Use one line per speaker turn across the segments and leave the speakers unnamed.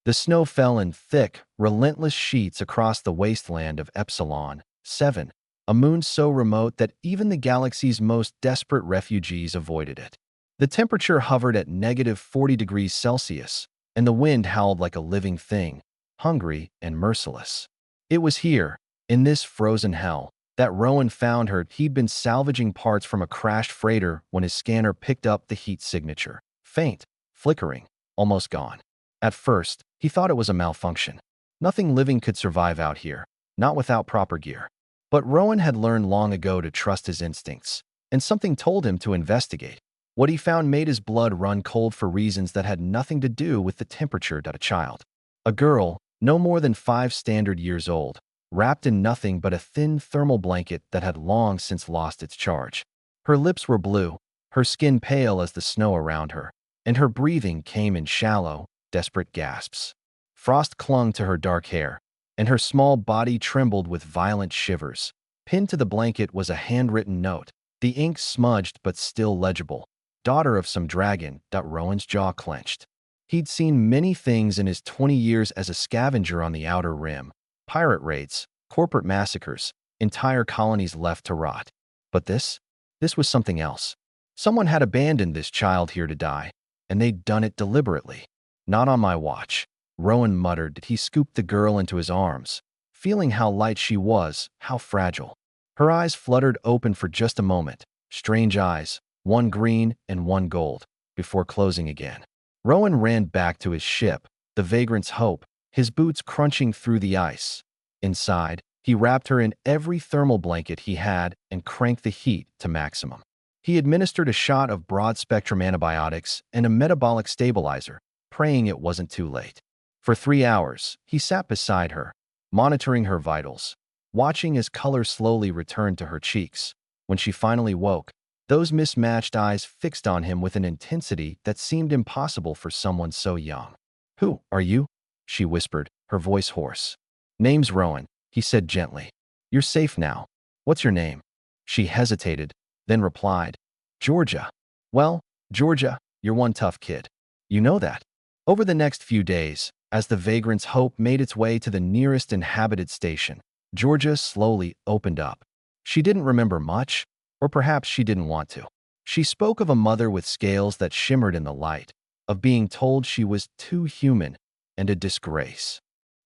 The snow fell in thick, relentless sheets across the wasteland of Epsilon 7, a moon so remote that even the galaxy's most desperate refugees avoided it. The temperature hovered at -40 degrees Celsius, and the wind howled like a living thing, hungry and merciless. It was here, in this frozen hell, that Rowan found her. He'd been salvaging parts from a crashed freighter when his scanner picked up the heat signature. Faint, flickering, almost gone. At first, he thought it was a malfunction. Nothing living could survive out here, not without proper gear. But Rowan had learned long ago to trust his instincts, and something told him to investigate. What he found made his blood run cold for reasons that had nothing to do with the temperature. A child. A girl, no more than 5 standard years old, wrapped in nothing but a thin thermal blanket that had long since lost its charge. Her lips were blue, her skin pale as the snow around her, and her breathing came in shallow, desperate gasps. Frost clung to her dark hair, and her small body trembled with violent shivers. Pinned to the blanket was a handwritten note, the ink smudged but still legible. Daughter of some dragon. Rowan's jaw clenched. He'd seen many things in his 20 years as a scavenger on the Outer Rim. Pirate raids, corporate massacres, entire colonies left to rot. But this was something else. Someone had abandoned this child here to die, and they'd done it deliberately. Not on my watch, Rowan muttered. He scooped the girl into his arms, feeling how light she was, how fragile. Her eyes fluttered open for just a moment, strange eyes, one green and one gold, before closing again. Rowan ran back to his ship, the Vagrant's Hope, his boots crunching through the ice. Inside, he wrapped her in every thermal blanket he had and cranked the heat to maximum. He administered a shot of broad-spectrum antibiotics and a metabolic stabilizer, praying it wasn't too late. For 3 hours, he sat beside her, monitoring her vitals, watching as color slowly returned to her cheeks. When she finally woke, those mismatched eyes fixed on him with an intensity that seemed impossible for someone so young. "Who are you?" she whispered, her voice hoarse. "Name's Rowan," he said gently. "You're safe now. What's your name?" She hesitated, then replied, "Georgia." "Well, Georgia, you're one tough kid. You know that." Over the next few days, as the Vagrant's Hope made its way to the nearest inhabited station, Georgia slowly opened up. She didn't remember much, or perhaps she didn't want to. She spoke of a mother with scales that shimmered in the light, of being told she was too human and a disgrace.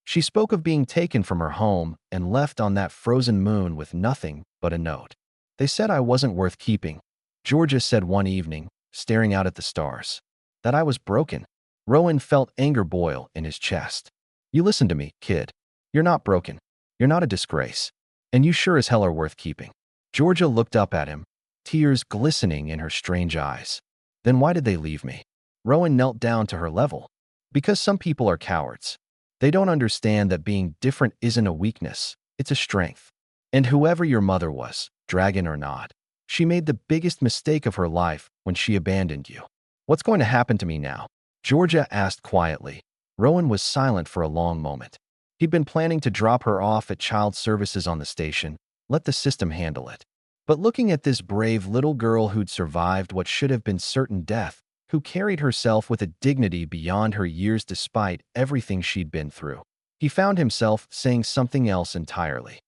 She spoke of being taken from her home and left on that frozen moon with nothing but a note. "They said I wasn't worth keeping," Georgia said one evening, staring out at the stars. "That I was broken." Rowan felt anger boil in his chest. "You listen to me, kid. You're not broken. You're not a disgrace. And you sure as hell are worth keeping." Georgia looked up at him, tears glistening in her strange eyes. "Then why did they leave me?" Rowan knelt down to her level. "Because some people are cowards. They don't understand that being different isn't a weakness, it's a strength. And whoever your mother was, dragon or not, she made the biggest mistake of her life when she abandoned you." "What's going to happen to me now?" Georgia asked quietly. Rowan was silent for a long moment. He'd been planning to drop her off at child services on the station, let the system handle it. But looking at this brave little girl who'd survived what should have been certain death, who carried herself with a dignity beyond her years despite everything she'd been through, he found himself saying something else entirely.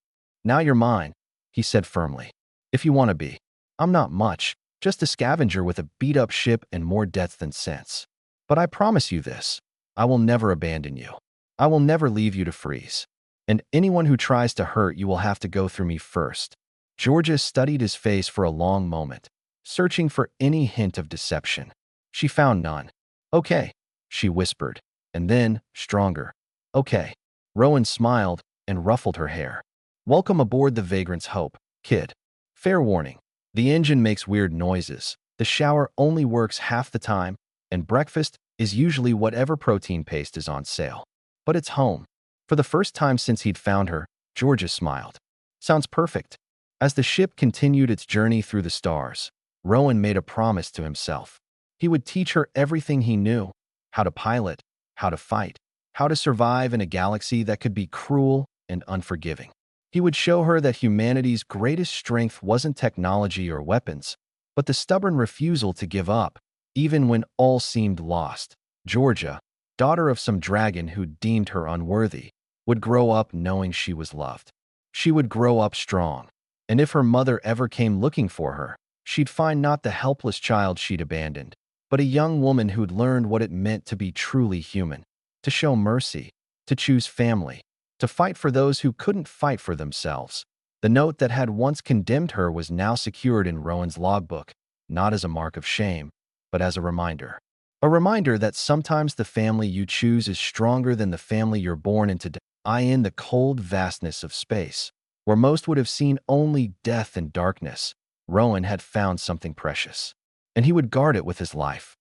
"Now you're mine," he said firmly. "If you want to be. I'm not much, just a scavenger with a beat-up ship and more debts than sense. But I promise you this, I will never abandon you. I will never leave you to freeze. And anyone who tries to hurt you will have to go through me first." Georgia studied his face for a long moment, searching for any hint of deception. She found none. "Okay," she whispered, and then, stronger, "Okay." Rowan smiled and ruffled her hair. "Welcome aboard the Vagrant's Hope, kid. Fair warning, the engine makes weird noises, the shower only works half the time, and breakfast is usually whatever protein paste is on sale. But it's home." For the first time since he'd found her, Georgia smiled. "Sounds perfect." As the ship continued its journey through the stars, Rowan made a promise to himself. He would teach her everything he knew: how to pilot, how to fight, how to survive in a galaxy that could be cruel and unforgiving. He would show her that humanity's greatest strength wasn't technology or weapons, but the stubborn refusal to give up, even when all seemed lost. Georgia, daughter of some dragon who deemed her unworthy, would grow up knowing she was loved. She would grow up strong, and if her mother ever came looking for her, she'd find not the helpless child she'd abandoned, but a young woman who'd learned what it meant to be truly human, to show mercy, to choose family, to fight for those who couldn't fight for themselves. The note that had once condemned her was now secured in Rowan's logbook, not as a mark of shame, but as a reminder. A reminder that sometimes the family you choose is stronger than the family you're born into. In the cold vastness of space, where most would have seen only death and darkness, Rowan had found something precious, and he would guard it with his life.